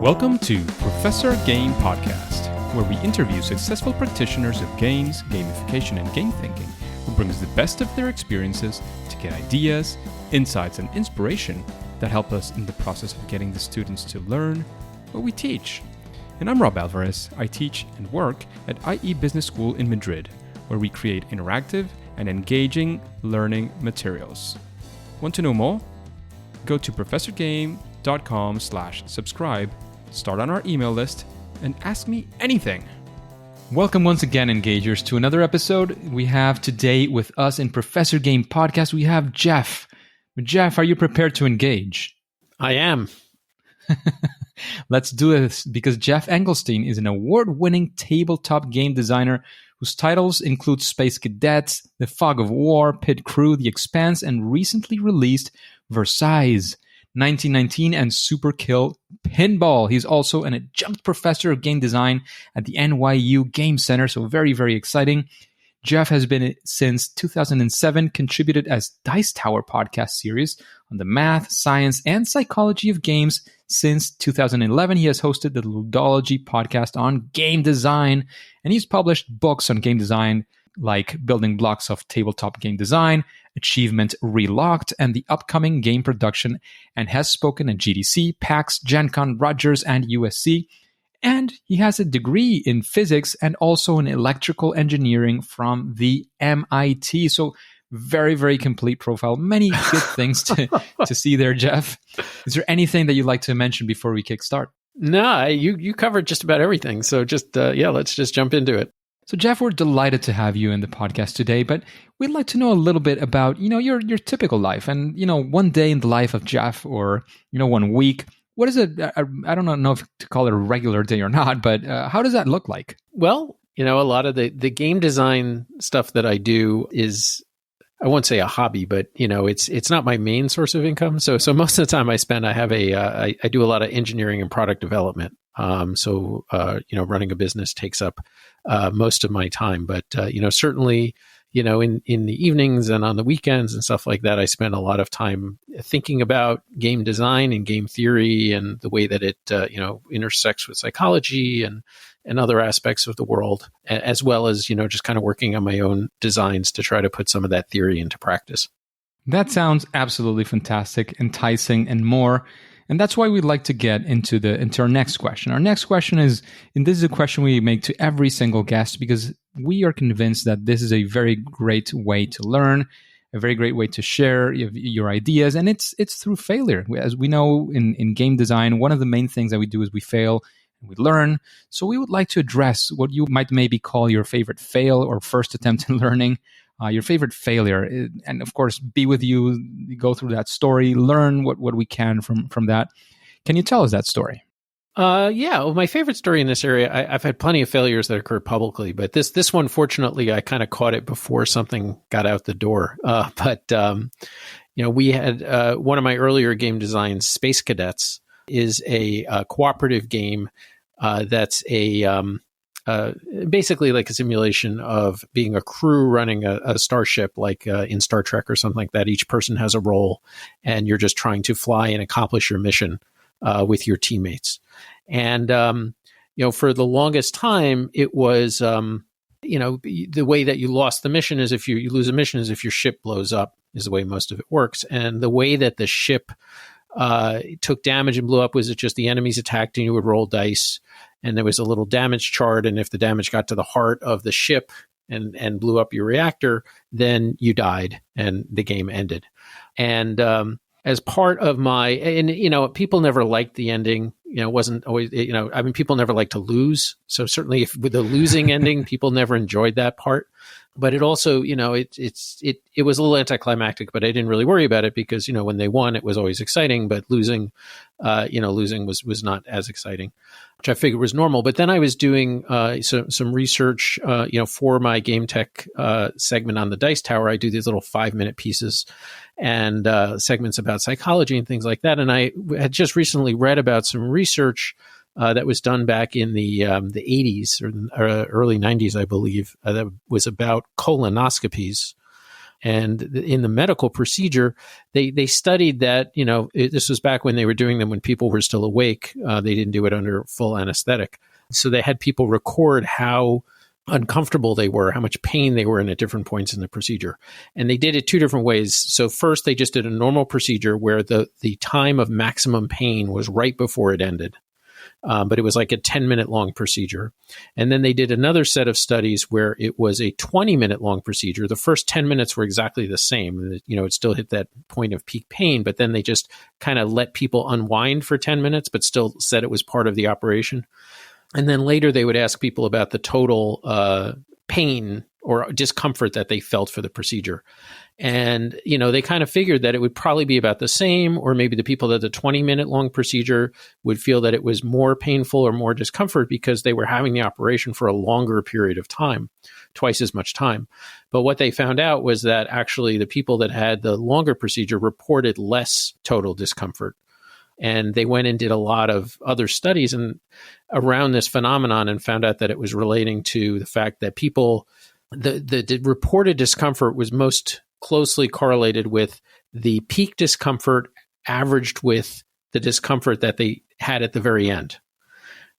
Welcome to Professor Game Podcast, where we interview successful practitioners of games, gamification, and game thinking who brings the best of their experiences to get ideas, insights, and inspiration that help us in the process of getting the students to learn what we teach. And I'm Rob Alvarez. I teach and work at IE Business School in Madrid, where we create interactive and engaging learning materials. Want to know more? Go to professorgame.com/subscribe, start on our email list, and ask me anything. Welcome once again, Engagers, to another episode. We have today with us in Professor Game Podcast, we have Geoff. Geoff, are you prepared to engage? I am. Let's do this, because Geoff Engelstein is an award-winning tabletop game designer whose titles include Space Cadets, The Fog of War, Pit Crew, The Expanse, and recently released Versailles, 1919, and Super Skill Pinball. He's also an adjunct professor of game design at the NYU Game Center, so very, very exciting. Geoff has been, since 2007, contributed as Dice Tower podcast series on the math, science, and psychology of games. Since 2011, he has hosted the Ludology podcast on game design, and he's published books on game design like Building Blocks of Tabletop Game Design, Achievement Relocked, and the upcoming game production, and has spoken at GDC, PAX, Gencon, Rutgers, and USC. And he has a degree in physics and also in electrical engineering from the MIT. So very, very complete profile. Many good things to see there, Geoff. Is there anything that you'd like to mention before we kickstart? No, you covered just about everything. So let's just jump into it. So Geoff, we're delighted to have you in the podcast today, but we'd like to know a little bit about, your typical life and, one day in the life of Geoff, or, 1 week. What is it? I don't know if to call it a regular day or not, but how does that look like? Well, a lot of the game design stuff that I do is, I won't say a hobby, but it's not my main source of income. So most of the time I spend, I do a lot of engineering and product development. Running a business takes up most of my time. But certainly, in the evenings and on the weekends and stuff like that, I spend a lot of time thinking about game design and game theory and the way that it intersects with psychology and other aspects of the world, as well as just kind of working on my own designs to try to put some of that theory into practice. That sounds absolutely fantastic, enticing, and more. And that's why we'd like to get into our next question. Our next question is, and this is a question we make to every single guest, because we are convinced that this is a very great way to learn, a very great way to share your ideas, and it's through failure. As we know in game design, one of the main things that we do is we fail and we learn. So we would like to address what you might maybe call your favorite fail or first attempt in learning. Your favorite failure, and of course, be with you, go through that story, learn what we can from that. Can you tell us that story? Well, my favorite story in this area, I've had plenty of failures that occurred publicly, but this one, fortunately, I kind of caught it before something got out the door. We had one of my earlier game designs, Space Cadets, is a cooperative game that's basically like a simulation of being a crew running a starship, like in Star Trek or something like that. Each person has a role, and you're just trying to fly and accomplish your mission with your teammates. And for the longest time, it was the way that you lost the mission is if you lose a mission is if your ship blows up, is the way most of it works. And the way that the ship took damage and blew up was it just the enemies attacked and you would roll dice, and there was a little damage chart, and if the damage got to the heart of the ship and blew up your reactor, then you died and the game ended. And as part of people never liked the ending. It wasn't always, people never like to lose. So certainly with the losing ending, people never enjoyed that part. But it also, it was a little anticlimactic, but I didn't really worry about it because, when they won, it was always exciting, but losing was not as exciting, which I figured was normal. But then I was doing some research, for my game tech segment on the Dice Tower. I do these little 5-minute pieces and segments about psychology and things like that. And I had just recently read about some research that was done back in the 80s or early 90s, I believe, that was about colonoscopies. And in the medical procedure, they studied that, this was back when they were doing them when people were still awake. They didn't do it under full anesthetic. So they had people record how uncomfortable they were, how much pain they were in at different points in the procedure. And they did it two different ways. So first, they just did a normal procedure where the time of maximum pain was right before it ended. But it was like a 10-minute long procedure. And then they did another set of studies where it was a 20-minute long procedure. The first 10 minutes were exactly the same. It still hit that point of peak pain, but then they just kind of let people unwind for 10 minutes, but still said it was part of the operation. And then later they would ask people about the total pain or discomfort that they felt for the procedure. And, they kind of figured that it would probably be about the same, or maybe the people that the 20-minute long procedure would feel that it was more painful or more discomfort because they were having the operation for a longer period of time, twice as much time. But what they found out was that actually the people that had the longer procedure reported less total discomfort. And they went and did a lot of other studies around this phenomenon and found out that it was relating to the fact that people, the reported discomfort was most closely correlated with the peak discomfort averaged with the discomfort that they had at the very end,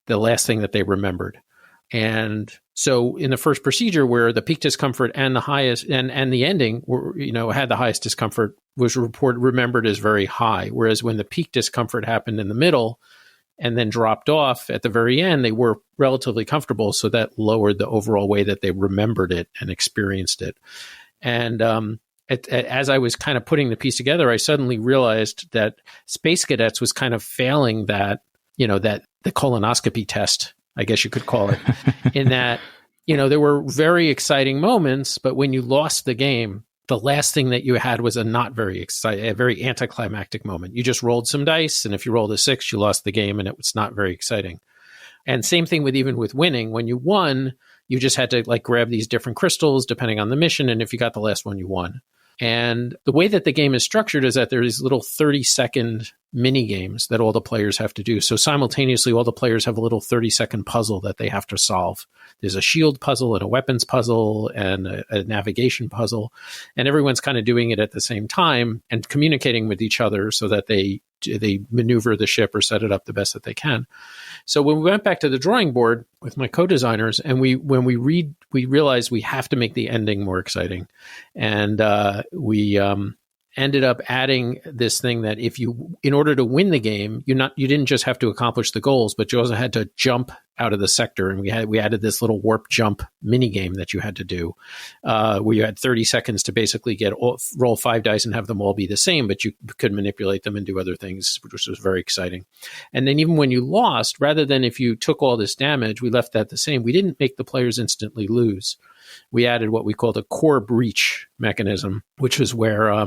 the last thing that they remembered. And so in the first procedure where the peak discomfort and the highest and the ending were, had the highest discomfort was remembered as very high. Whereas when the peak discomfort happened in the middle and then dropped off at the very end, they were relatively comfortable. So that lowered the overall way that they remembered it and experienced it. And as I was kind of putting the piece together, I suddenly realized that Space Cadets was kind of failing that the colonoscopy test, I guess you could call it, in that, there were very exciting moments, but when you lost the game, the last thing that you had was a not very exciting, a very anticlimactic moment. You just rolled some dice, and if you rolled a 6, you lost the game, and it was not very exciting. And same thing even with winning. When you won, you just had to grab these different crystals depending on the mission, and if you got the last one, you won. And the way that the game is structured is that there are these little 30-second mini games that all the players have to do. So simultaneously, all the players have a little 30-second puzzle that they have to solve. There's a shield puzzle and a weapons puzzle and a navigation puzzle. And everyone's kind of doing it at the same time and communicating with each other so that they maneuver the ship or set it up the best that they can. So when we went back to the drawing board with my co-designers, and we realized we have to make the ending more exciting. And we ended up adding this thing that in order to win the game, you didn't just have to accomplish the goals, but you also had to jump out of the sector. And we added this little warp jump mini game that you had to do, where you had 30 seconds to basically roll 5 dice and have them all be the same, but you could manipulate them and do other things, which was very exciting. And then even when you lost, rather than if you took all this damage, we left that the same. We didn't make the players instantly lose. We added what we called a core breach mechanism, which was where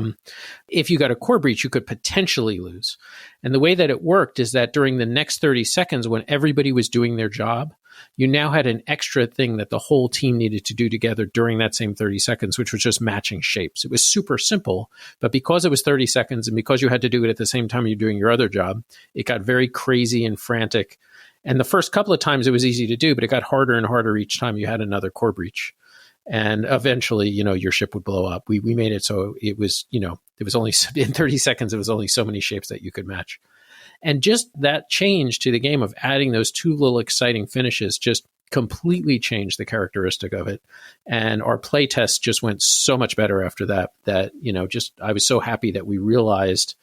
if you got a core breach, you could potentially lose. And the way that it worked is that during the next 30 seconds, when everybody was doing their job, you now had an extra thing that the whole team needed to do together during that same 30 seconds, which was just matching shapes. It was super simple, but because it was 30 seconds and because you had to do it at the same time you're doing your other job, it got very crazy and frantic. And the first couple of times it was easy to do, but it got harder and harder each time you had another core breach. And eventually, your ship would blow up. We made it so it was, it was only in 30 seconds, it was only so many shapes that you could match. And just that change to the game of adding those two little exciting finishes just completely changed the characteristic of it. And our play test just went so much better after that, I was so happy that we realized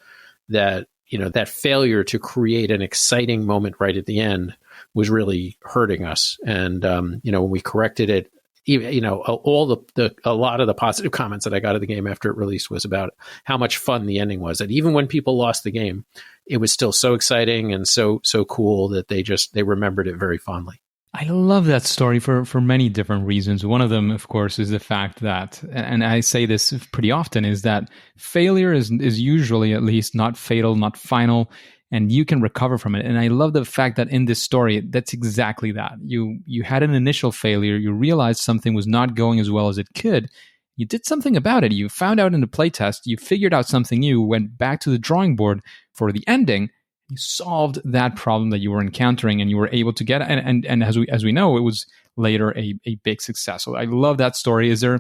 that, that failure to create an exciting moment right at the end was really hurting us. And, when we corrected it, even, a lot of the positive comments that I got of the game after it released was about how much fun the ending was. And even when people lost the game, it was still so exciting and so cool that they remembered it very fondly. I love that story for many different reasons. One of them, of course, is the fact that, and I say this pretty often, is that failure is usually at least not fatal, not final, and you can recover from it. And I love the fact that in this story, that's exactly that. You had an initial failure. You realized something was not going as well as it could. You did something about it. You found out in the playtest. You figured out something new, went back to the drawing board for the ending. You solved that problem that you were encountering, and you were able to get. And as we know, it was later a big success. So I love that story. Is there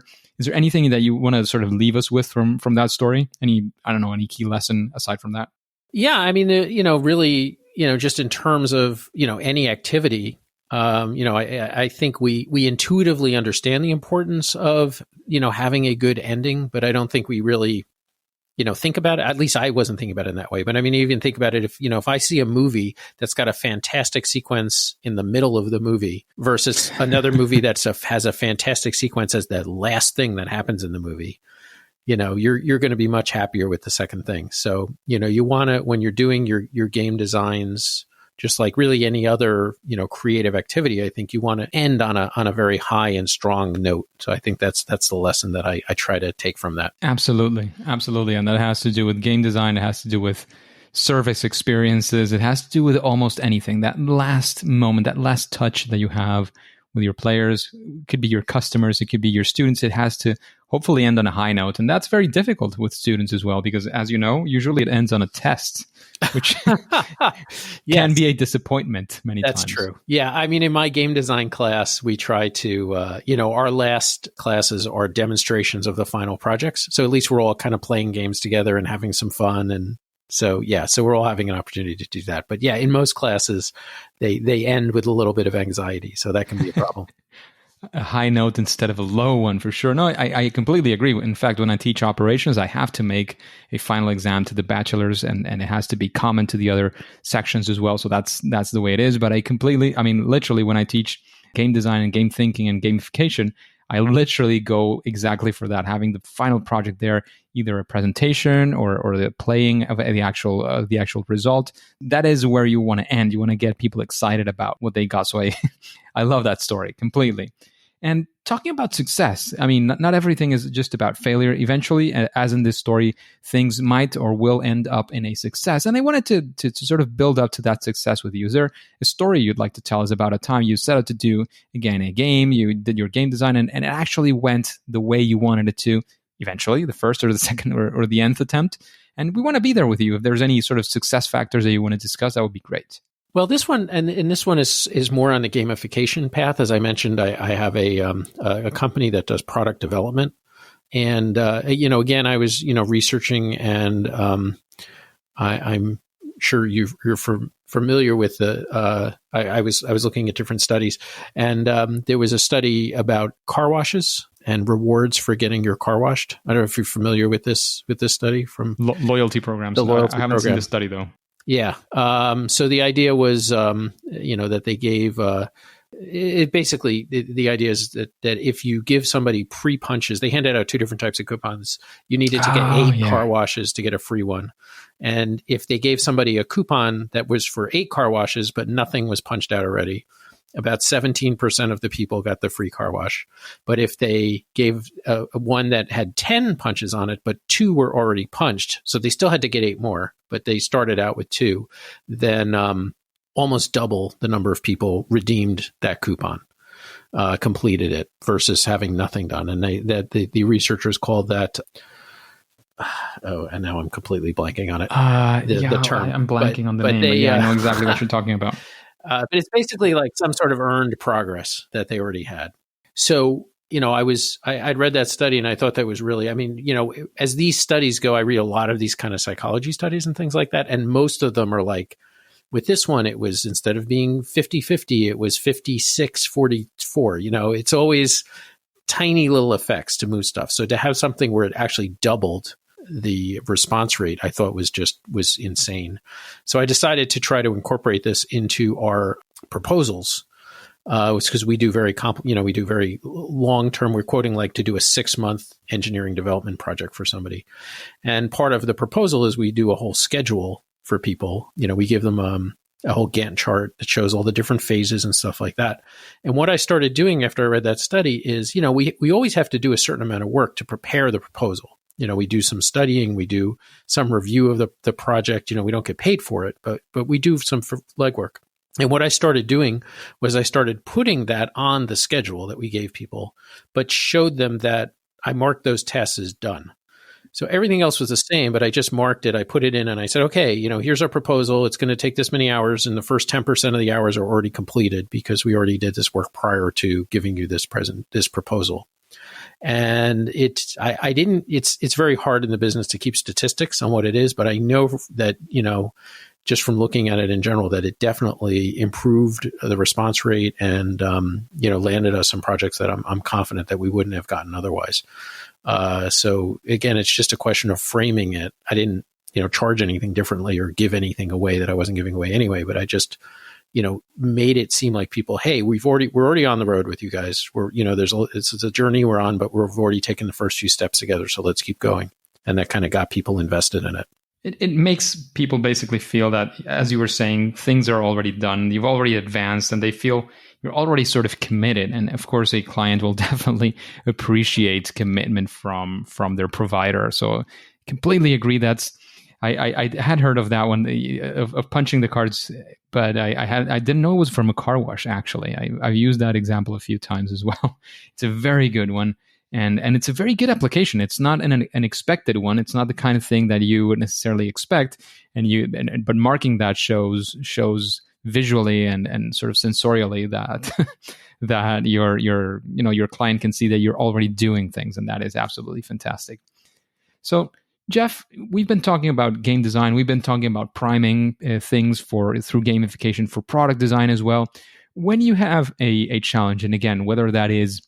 anything that you want to sort of leave us with from that story? Any key lesson aside from that? Yeah, I mean, really, just in terms of, any activity, I think we intuitively understand the importance of, having a good ending, but I don't think we really, think about it. At least I wasn't thinking about it in that way. But I mean, even think about it if I see a movie that's got a fantastic sequence in the middle of the movie versus another movie has a fantastic sequence as the last thing that happens in the movie, you're going to be much happier with the second thing. So, you want to, when you're doing your game designs, just like really any other, creative activity, I think you want to end on a very high and strong note. So I think that's the lesson that I try to take from that. Absolutely. Absolutely. And that has to do with game design. It has to do with service experiences. It has to do with almost anything. That last moment, that last touch that you have with your players, it could be your customers, it could be your students. It has to hopefully end on a high note. And that's very difficult with students as well, because as you know, usually it ends on a test, which can be a disappointment many times. That's true. Yeah. I mean, in my game design class, we try to, our last classes are demonstrations of the final projects. So at least we're all kind of playing games together and having some fun. And so we're all having an opportunity to do that. But yeah, in most classes, they end with a little bit of anxiety. So that can be a problem. A high note instead of a low one, for sure. No, I completely agree. In fact, when I teach operations, I have to make a final exam to the bachelors, and it has to be common to the other sections as well. So that's the way it is. But literally, when I teach game design and game thinking and gamification, I literally go exactly for that, having the final project there, either a presentation or the playing of the actual result. That is where you want to end. You want to get people excited about what they got. So I love that story completely. And talking about success, I mean, not everything is just about failure. Eventually, as in this story, things might or will end up in a success. And I wanted to sort of build up to that success with you. Is there a story you'd like to tell us about a time you set out to do, again, a game, you did your game design, and it actually went the way you wanted it to, eventually, the first or the second or the nth attempt? And we want to be there with you. If there's any sort of success factors that you want to discuss, that would be great. Well, this one this one is more on the gamification path. As I mentioned, I have a company that does product development, and again, I was researching, and I'm sure you're familiar with the. I was looking at different studies, and there was a study about car washes and rewards for getting your car washed. I don't know if you're familiar with this study from loyalty programs. I haven't seen the study though. Yeah. So the idea was, that they gave, it basically, the idea is that if you give somebody pre-punches, they handed out two different types of coupons. You needed to get 8 car washes to get a free one. And if they gave somebody a coupon that was for 8 car washes, but nothing was punched out already, about 17% of the people got the free car wash. But if they gave one that had 10 punches on it, but 2 were already punched, so they still had to get 8 more, but they started out with 2, then almost double the number of people redeemed that coupon, completed it, versus having nothing done. And the researchers called that... and now I'm completely blanking on it. The term. I'm blanking on the name. But I know exactly what you're talking about. But it's basically like some sort of earned progress that they already had. So, I'd read that study and I thought that was really, as these studies go, I read a lot of these kind of psychology studies and things like that. And most of them are like, with this one, it was, instead of being 50-50, it was 56-44. It's always tiny little effects to move stuff. So to have something where it actually doubled the response rate, I thought was insane. So I decided to try to incorporate this into our proposals, because we do very long term. We're quoting like to do a 6-month engineering development project for somebody, and part of the proposal is we do a whole schedule for people. We give them a whole Gantt chart that shows all the different phases and stuff like that. And what I started doing after I read that study is, we always have to do a certain amount of work to prepare the proposal. We do some studying, we do some review of the project. We don't get paid for it, but we do some legwork. And what I started doing was I started putting that on the schedule that we gave people, but showed them that I marked those tasks as done. So everything else was the same, but I just marked it. I put it in and I said, okay, here's our proposal. It's going to take this many hours. And the first 10% of the hours are already completed because we already did this work prior to giving you this proposal. And it's very hard in the business to keep statistics on what it is, but I know that, just from looking at it in general, that it definitely improved the response rate and, landed us some projects that I'm confident that we wouldn't have gotten otherwise. So again, it's just a question of framing it. I didn't, charge anything differently or give anything away that I wasn't giving away anyway, but I just, made it seem like people, hey, we're already on the road with you guys. It's a journey we're on, but we've already taken the first few steps together. So let's keep going. And that kind of got people invested in it. It makes people basically feel that, as you were saying, things are already done. You've already advanced and they feel you're already sort of committed. And of course, a client will definitely appreciate commitment from their provider. So completely agree. I had heard of that one, of punching the cards, but I didn't know it was from a car wash, actually. I've used that example a few times as well. It's a very good one. And it's a very good application. It's not an expected one. It's not the kind of thing that you would necessarily expect. But marking that shows visually and sort of sensorially that that your client can see that you're already doing things, and that is absolutely fantastic. So, Geoff, we've been talking about game design. We've been talking about priming things through gamification for product design as well. When you have a challenge, and again, whether that is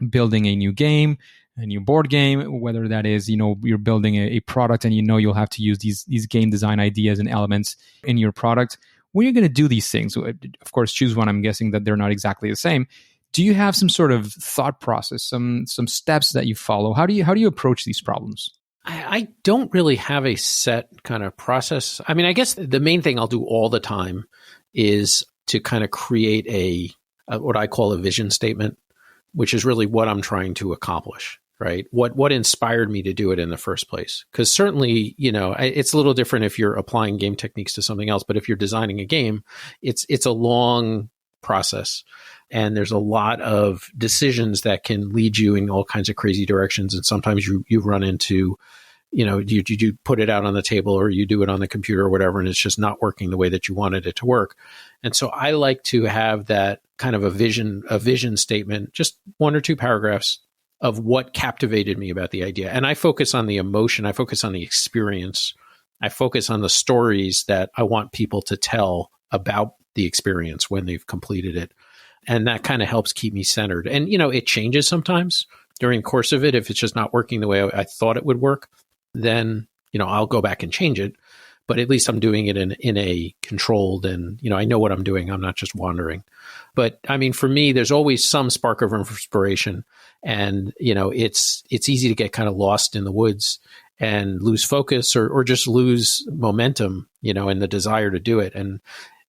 building a new game, a new board game, whether that is, you're building a product and you'll have to use these game design ideas and elements in your product. When you're going to do these things, of course, choose one. I'm guessing that they're not exactly the same. Do you have some sort of thought process, some steps that you follow? How do you approach these problems? I don't really have a set kind of process. I mean, I guess the main thing I'll do all the time is to kind of create a what I call a vision statement, which is really what I'm trying to accomplish, right? What inspired me to do it in the first place? Because certainly, it's a little different if you're applying game techniques to something else, but if you're designing a game, it's a long process. And there's a lot of decisions that can lead you in all kinds of crazy directions. And sometimes you run into, you put it out on the table or you do it on the computer or whatever, and it's just not working the way that you wanted it to work. And so I like to have that kind of a vision statement, just 1 or 2 paragraphs of what captivated me about the idea. And I focus on the emotion. I focus on the experience. I focus on the stories that I want people to tell about the experience when they've completed it. And that kind of helps keep me centered. And, it changes sometimes during the course of it. If it's just not working the way I thought it would work, then, I'll go back and change it. But at least I'm doing it in a controlled and, I know what I'm doing. I'm not just wandering. But I mean, for me, there's always some spark of inspiration. And, it's easy to get kind of lost in the woods and lose focus or just lose momentum, and the desire to do it. And,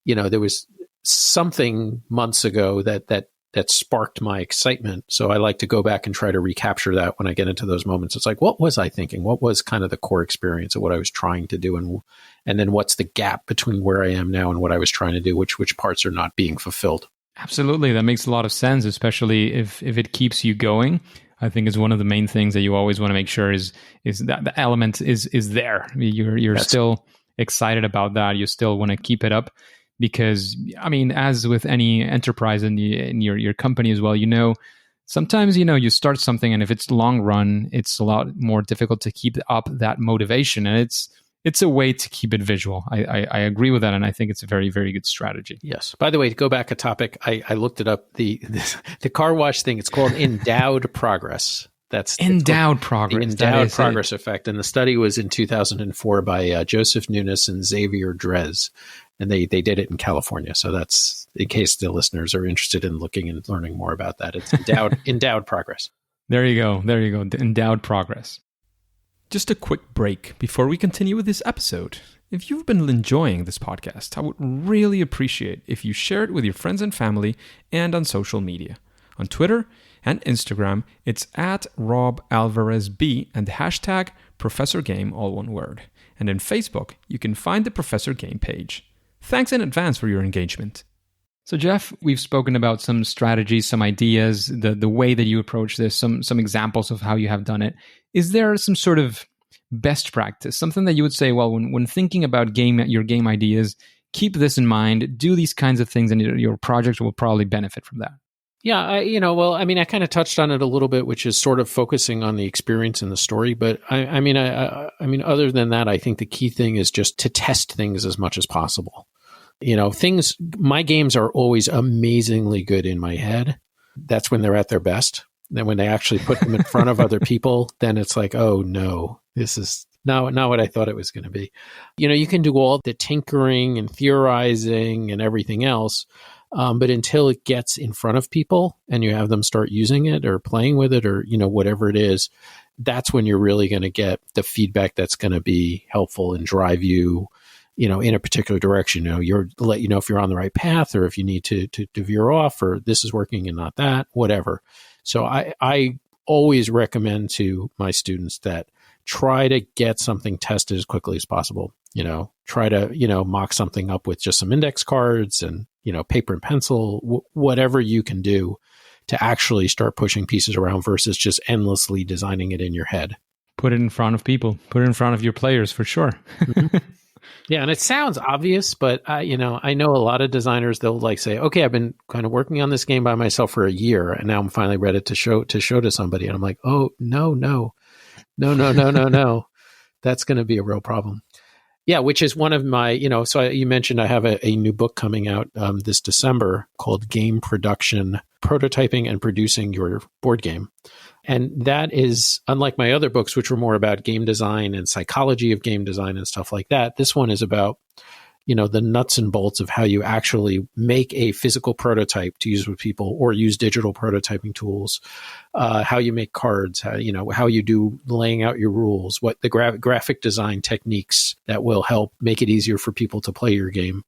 there was something months ago that sparked my excitement. So I like to go back and try to recapture that when I get into those moments. It's like, what was I thinking? What was kind of the core experience of what I was trying to do? And then what's the gap between where I am now and what I was trying to do? Which parts are not being fulfilled? Absolutely. That makes a lot of sense, especially if it keeps you going. I think is one of the main things that you always want to make sure is that the element is there. You're still excited about that. You still want to keep it up. Because, I mean, as with any enterprise in your company as well, sometimes, you start something and if it's long run, it's a lot more difficult to keep up that motivation. And it's a way to keep it visual. I agree with that. And I think it's a very, very good strategy. Yes. By the way, to go back a topic, I looked it up, the car wash thing, it's called endowed progress. That's endowed progress. The endowed progress effect. And the study was in 2004 by Joseph Nunes and Xavier Drez. And they did it in California. So that's in case the listeners are interested in looking and learning more about that. It's endowed progress. There you go. Endowed progress. Just a quick break before we continue with this episode. If you've been enjoying this podcast, I would really appreciate if you share it with your friends and family and on social media. On Twitter and Instagram, it's @RobAlvarezB and the hashtag ProfessorGame, all one word. And in Facebook, you can find the Professor Game page. Thanks in advance for your engagement. So, Geoff, we've spoken about some strategies, some ideas, the way that you approach this, some examples of how you have done it. Is there some sort of best practice, something that you would say, well, when thinking about your game ideas, keep this in mind, do these kinds of things, and your project will probably benefit from that. Yeah, I kind of touched on it a little bit, which is sort of focusing on the experience and the story. But I mean, other than that, I think the key thing is just to test things as much as possible. My games are always amazingly good in my head. That's when they're at their best. Then when they actually put them in front of other people, then it's like, oh no, this is not what I thought it was going to be. You can do all the tinkering and theorizing and everything else. But until it gets in front of people and you have them start using it or playing with it or, whatever it is, that's when you're really going to get the feedback that's going to be helpful and drive you, in a particular direction. You're let you know if you're on the right path or if you need to veer off or this is working and not that, whatever. So I always recommend to my students that try to get something tested as quickly as possible. Try to, mock something up with just some index cards and, paper and pencil, whatever you can do to actually start pushing pieces around versus just endlessly designing it in your head. Put it in front of people, put it in front of your players for sure. Mm-hmm. Yeah. And it sounds obvious, but I know a lot of designers, they'll say, okay, I've been kind of working on this game by myself for a year and now I'm finally ready to show to somebody. And I'm like, oh, no. That's going to be a real problem. Yeah, which is one of my, so you mentioned I have a new book coming out this December called Game Production, Prototyping and Producing Your Board Game. And that is, unlike my other books, which were more about game design and psychology of game design and stuff like that, this one is about, the nuts and bolts of how you actually make a physical prototype to use with people or use digital prototyping tools, how you make cards, how you do laying out your rules, what the graphic design techniques that will help make it easier for people to play your game.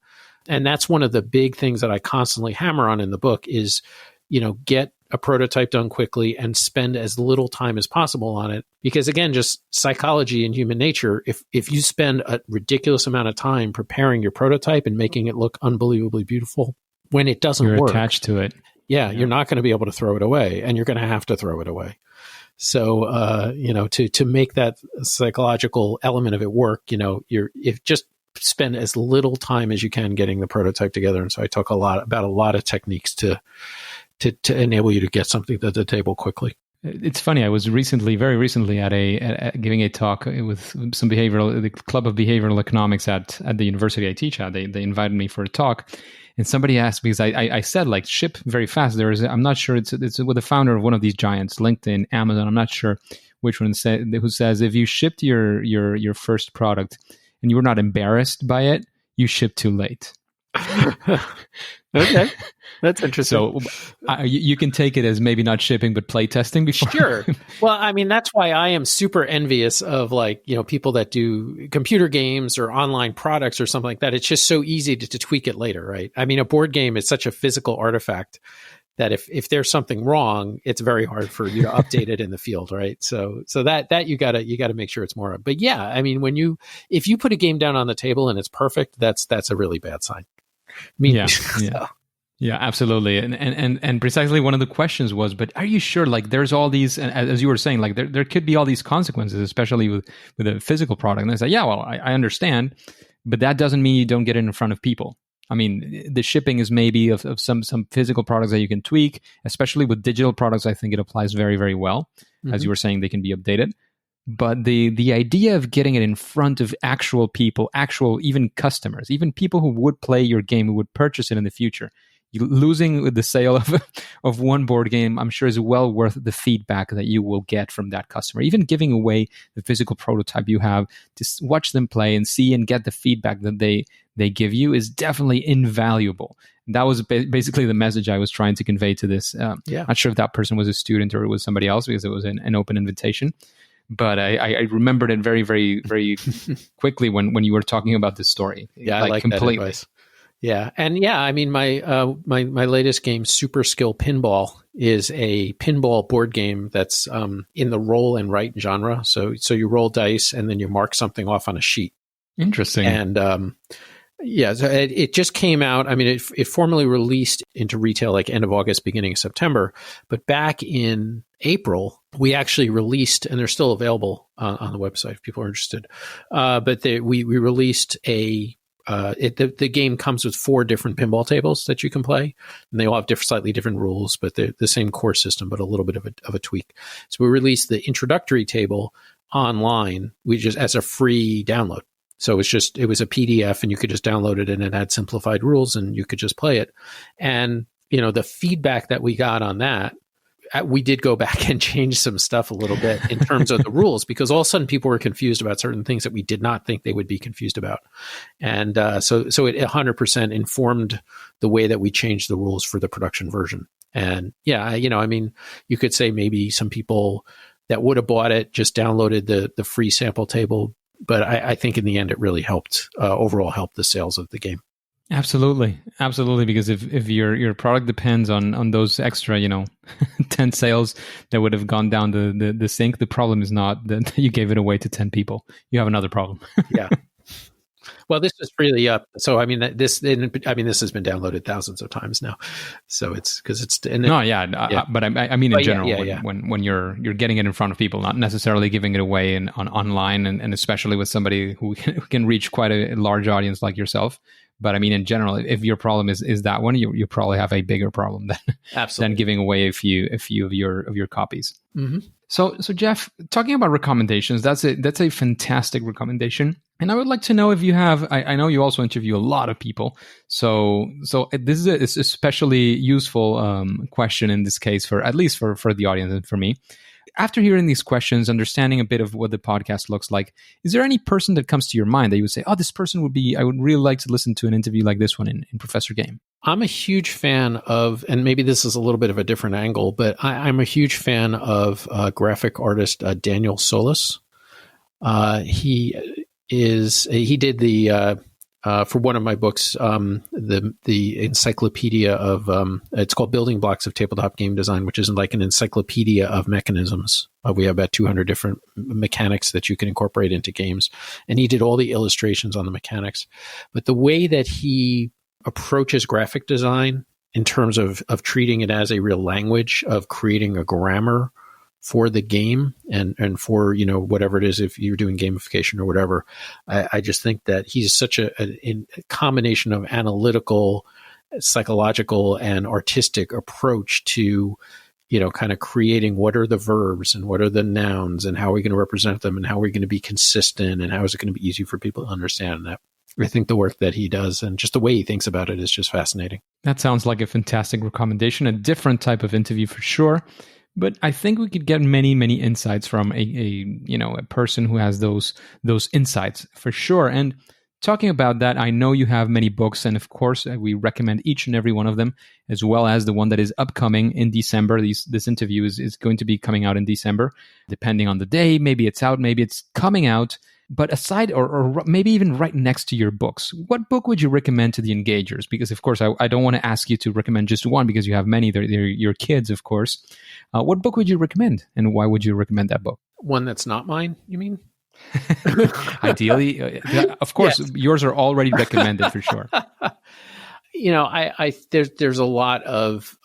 And that's one of the big things that I constantly hammer on in the book is, get a prototype done quickly and spend as little time as possible on it. Because again, just psychology and human nature, if you spend a ridiculous amount of time preparing your prototype and making it look unbelievably beautiful, when it doesn't work, you're attached to it. Yeah, you're not going to be able to throw it away and you're going to have to throw it away. So, to make that psychological element of it work, if just spend as little time as you can getting the prototype together. And so I talk about a lot of techniques to enable you to get something to the table quickly. It's funny. I was very recently at giving a talk with the Club of Behavioral Economics at the university I teach at. They invited me for a talk, and somebody asked because I said ship very fast. I'm not sure it's with the founder of one of these giants, LinkedIn, Amazon. I'm not sure which one who says if you shipped your first product and you were not embarrassed by it, you shipped too late. Okay, that's interesting. So you can take it as maybe not shipping, but play testing before. Sure. Well, I mean, that's why I am super envious of people that do computer games or online products or something like that. It's just so easy to tweak it later, right? I mean, a board game is such a physical artifact that if there's something wrong, it's very hard for you to update it in the field, right? So that you gotta make sure it's more. But yeah, I mean, if you put a game down on the table and it's perfect, that's a really bad sign. Yeah, absolutely. And precisely one of the questions was, but are you sure, there's all these, and as you were saying, there could be all these consequences, especially with a physical product. And I said, yeah, well, I understand, but that doesn't mean you don't get it in front of people. I mean, the shipping is maybe of some physical products that you can tweak, especially with digital products. I think it applies very, very well. Mm-hmm. As you were saying, they can be updated. But the idea of getting it in front of actual people, even customers, even people who would play your game, who would purchase it in the future, losing with the sale of one board game, I'm sure is well worth the feedback that you will get from that customer. Even giving away the physical prototype you have to watch them play and see and get the feedback that they give you is definitely invaluable. And that was basically the message I was trying to convey to this. Not sure if that person was a student or it was somebody else because it was an open invitation. But I remembered it very, very, very quickly when you were talking about this story. Yeah, I like completely. That advice. Yeah, and yeah, I mean, my latest game, Super Skill Pinball, is a pinball board game that's in the roll and write genre. So you roll dice and then you mark something off on a sheet. Interesting. And so it just came out. I mean, it formally released into retail end of August, beginning of September. But back in April, we actually released, and they're still available on the website if people are interested. But we released the game comes with 4 different pinball tables that you can play, and they all have slightly different rules, but they're the same core system, but a little bit of a tweak. So we released the introductory table online, as a free download. So it was a PDF, and you could just download it, and it had simplified rules, and you could just play it. And the feedback that we got on that, we did go back and change some stuff a little bit in terms of the rules, because all of a sudden people were confused about certain things that we did not think they would be confused about. And so it 100% informed the way that we changed the rules for the production version. And yeah, you could say maybe some people that would have bought it just downloaded the free sample table. But I think in the end, it really overall helped the sales of the game. Absolutely. Because if your product depends on those extra, 10 sales that would have gone down the sink, the problem is not that you gave it away to 10 people. You have another problem. Yeah. Well, this is really up. So, this has been downloaded thousands of times now. So it's because it's. But I mean, in general, when you're getting it in front of people, not necessarily giving it away on online, and especially with somebody who can reach quite a large audience like yourself. But I mean, in general, if your problem is that one, you probably have a bigger problem than giving away a few of your copies. Mm-hmm. So Geoff, talking about recommendations, that's a fantastic recommendation. And I would like to know if you have. I know you also interview a lot of people, so this is a especially useful question in this case, for at least for the audience and for me. After hearing these questions, understanding a bit of what the podcast looks like, is there any person that comes to your mind that you would say, this person I would really like to listen to an interview like this one in Professor Game? I'm a huge fan of, and maybe this is a little bit of a different angle, but I'm a huge fan of graphic artist Daniel Solis. He did the for one of my books, the encyclopedia of it's called Building Blocks of Tabletop Game Design, which is like an encyclopedia of mechanisms. We have about 200 different mechanics that you can incorporate into games, and he did all the illustrations on the mechanics. But the way that he approaches graphic design in terms of treating it as a real language, of creating a grammar for the game and for, whatever it is, if you're doing gamification or whatever, I just think that he's such a combination of analytical, psychological, and artistic approach to, kind of creating what are the verbs and what are the nouns and how are we going to represent them and how are we going to be consistent and how is it going to be easy for people to understand that. I think the work that he does and just the way he thinks about it is just fascinating. That sounds like a fantastic recommendation, a different type of interview for sure. But I think we could get many, many insights from a person who has those insights for sure. And talking about that, I know you have many books, and of course, we recommend each and every one of them, as well as the one that is upcoming in December. This interview is going to be coming out in December, depending on the day. Maybe it's out, maybe it's coming out. But aside, or maybe even right next to your books, what book would you recommend to the engagers? Because, of course, I don't want to ask you to recommend just one because you have many. They're your kids, of course. What book would you recommend, and why would you recommend that book? One that's not mine, you mean? Ideally, of course, yes. Yours are already recommended for sure. There's a lot of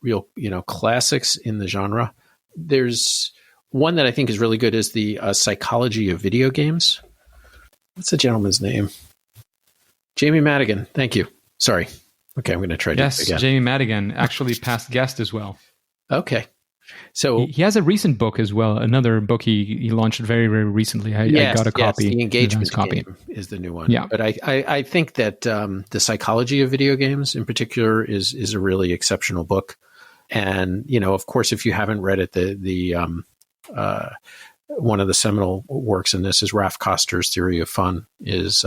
real, classics in the genre. There's one that I think is really good is the Psychology of Video Games. What's the gentleman's name? Jamie Madigan. Thank you. Sorry. Okay, I'm going to try to do it again. Yes, Jamie Madigan, actually past guest as well. Okay. So he has a recent book as well. Another book he launched very, very recently. I got a copy. The Engagement Game is the new one. Yeah. But I think that the Psychology of Video Games in particular is a really exceptional book. And, of course, if you haven't read it, the one of the seminal works in this is Ralph Koster's Theory of Fun is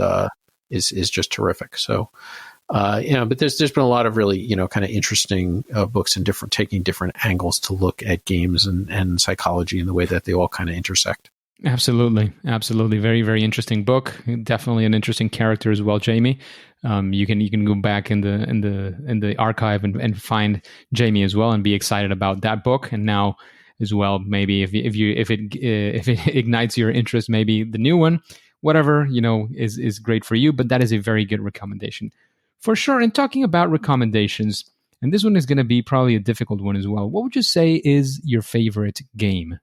just terrific. So, but there's been a lot of really, kind of interesting books and taking different angles to look at games and psychology and the way that they all kind of intersect. Absolutely. Very, very interesting book. Definitely an interesting character as well, Jamie. You can go back in the archive and find Jamie as well and be excited about that book. And now as well, maybe if it ignites your interest, maybe the new one, whatever, is great for you. But that is a very good recommendation for sure. And talking about recommendations, And this one is going to be probably a difficult one as well. What would you say is your favorite game?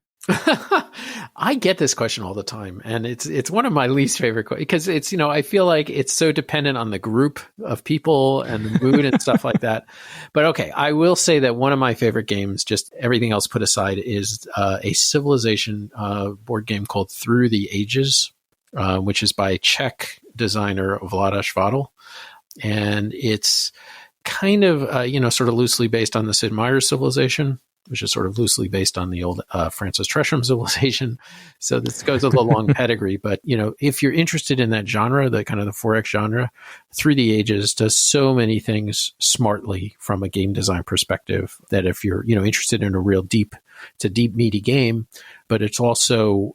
I get this question all the time, and it's one of my least favorite questions because it's, I feel like it's so dependent on the group of people and the mood and stuff like that. But okay, I will say that one of my favorite games, just everything else put aside, is a Civilization board game called Through the Ages, which is by Czech designer Vlaada Chvátil. And it's kind of, sort of loosely based on the Sid Meier's Civilization, which is sort of loosely based on the old Francis Tresham Civilization. So this goes with a long pedigree. But, if you're interested in that genre, the kind of the 4X genre, Through the Ages does so many things smartly from a game design perspective that if you're, interested in a real deep meaty game, but it's also,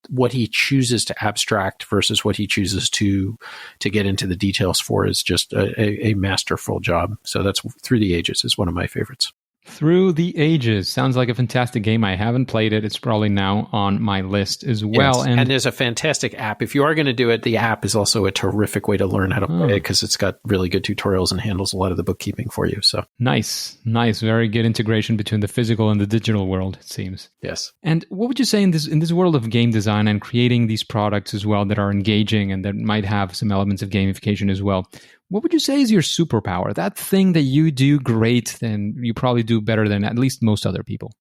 what he chooses to abstract versus what he chooses to get into the details for is just a masterful job. So that's Through the Ages is one of my favorites. Through the Ages. Sounds like a fantastic game. I haven't played it. It's probably now on my list as well. Yes. And there's a fantastic app. If you are going to do it, the app is also a terrific way to learn how to play it because it's got really good tutorials and handles a lot of the bookkeeping for you. So Nice. Very good integration between the physical and the digital world, it seems. Yes. And what would you say in this world of game design and creating these products as well that are engaging and that might have some elements of gamification as well? What would you say is your superpower? That thing that you do great and you probably do better than at least most other people.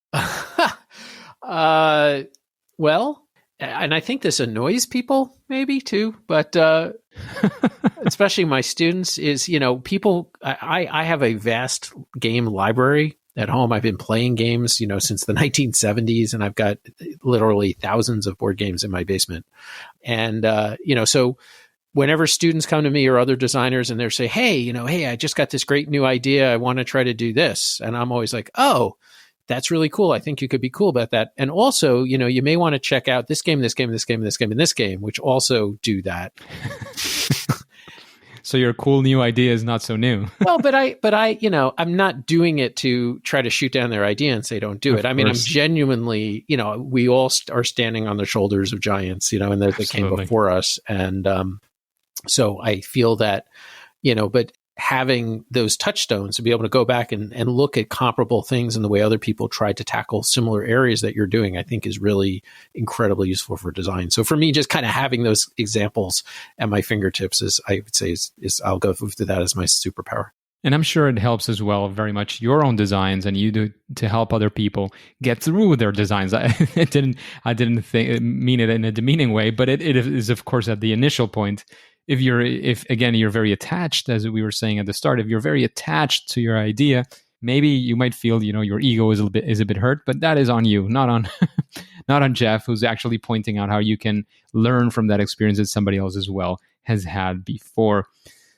Well, and I think this annoys people maybe too, but especially my students is, people, I have a vast game library at home. I've been playing games, since the 1970s, and I've got literally thousands of board games in my basement. And, so whenever students come to me or other designers and they say, hey, I just got this great new idea. I want to try to do this. And I'm always like, oh, that's really cool. I think you could be cool about that. And also, you may want to check out this game, this game, this game, this game, and this game, which also do that. So your cool new idea is not so new. Well, but I, I'm not doing it to try to shoot down their idea and say, don't do it. I mean, I'm genuinely, we all are standing on the shoulders of giants, and they came before us. And, so I feel that, but having those touchstones to be able to go back and look at comparable things and the way other people tried to tackle similar areas that you're doing, I think is really incredibly useful for design. So for me, just kind of having those examples at my fingertips I would say is I'll go through that as my superpower. And I'm sure it helps as well very much your own designs and you do to help other people get through their designs. I didn't mean it in a demeaning way, but it is of course at the initial point. If you're very attached, as we were saying at the start, if you're very attached to your idea, maybe you might feel, your ego is a bit hurt, but that is on you, not on Geoff, who's actually pointing out how you can learn from that experience that somebody else as well has had before.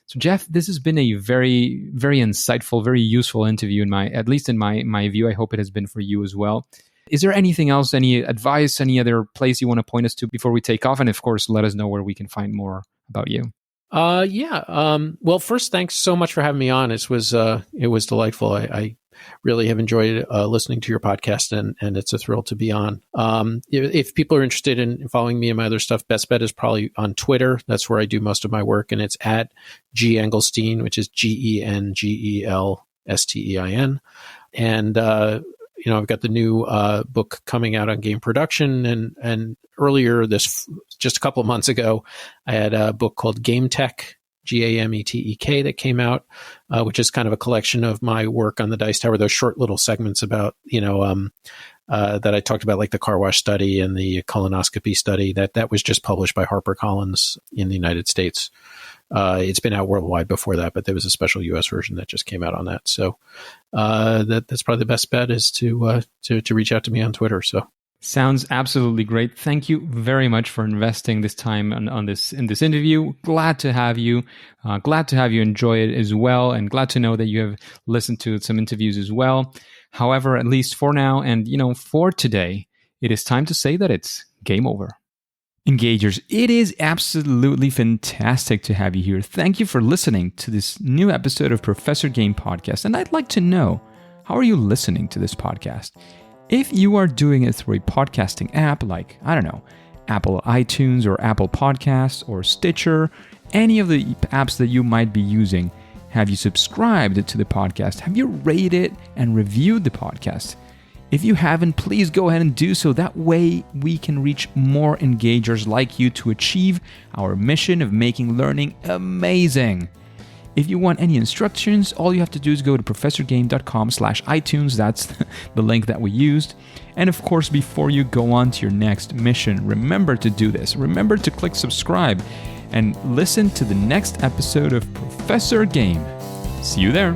So Geoff, this has been a very, very insightful, very useful interview at least in my view. I hope it has been for you as well. Is there anything else, any advice, any other place you want to point us to before we take off? And of course, let us know where we can find more about you. Well, first, thanks so much for having me on. It was delightful. I really have enjoyed listening to your podcast, and it's a thrill to be on. If people are interested in following me and my other stuff, best bet is probably on Twitter. That's where I do most of my work, and it's at G Engelstein, which is GENGELSTEIN. And I've got the new book coming out on game production, and earlier just a couple of months ago, I had a book called Game Tech, GAMETEK, that came out, which is kind of a collection of my work on the Dice Tower, those short little segments about, that I talked about, like the car wash study and the colonoscopy study, that was just published by HarperCollins in the United States. It's been out worldwide before that, but there was a special U.S. version that just came out on that. So that's probably the best bet is to reach out to me on Twitter. So sounds absolutely great. Thank you very much for investing this time in this interview. Glad to have you. Glad to have you enjoy it as well, and glad to know that you have listened to some interviews as well. However, at least for now, and for today, it is time to say that it's game over. Engagers, it is absolutely fantastic to have you here. Thank you for listening to this new episode of Professor Game Podcast. And I'd like to know, how are you listening to this podcast? If you are doing it through a podcasting app like, Apple iTunes or Apple Podcasts or Stitcher, any of the apps that you might be using, Have you subscribed to the podcast? Have you rated and reviewed the podcast? If you haven't, please go ahead and do so. That way we can reach more engagers like you to achieve our mission of making learning amazing. If you want any instructions, all you have to do is go to professorgame.com/iTunes. That's the link that we used. And of course, before you go on to your next mission, remember to do this. Remember to click subscribe and listen to the next episode of Professor Game. See you there.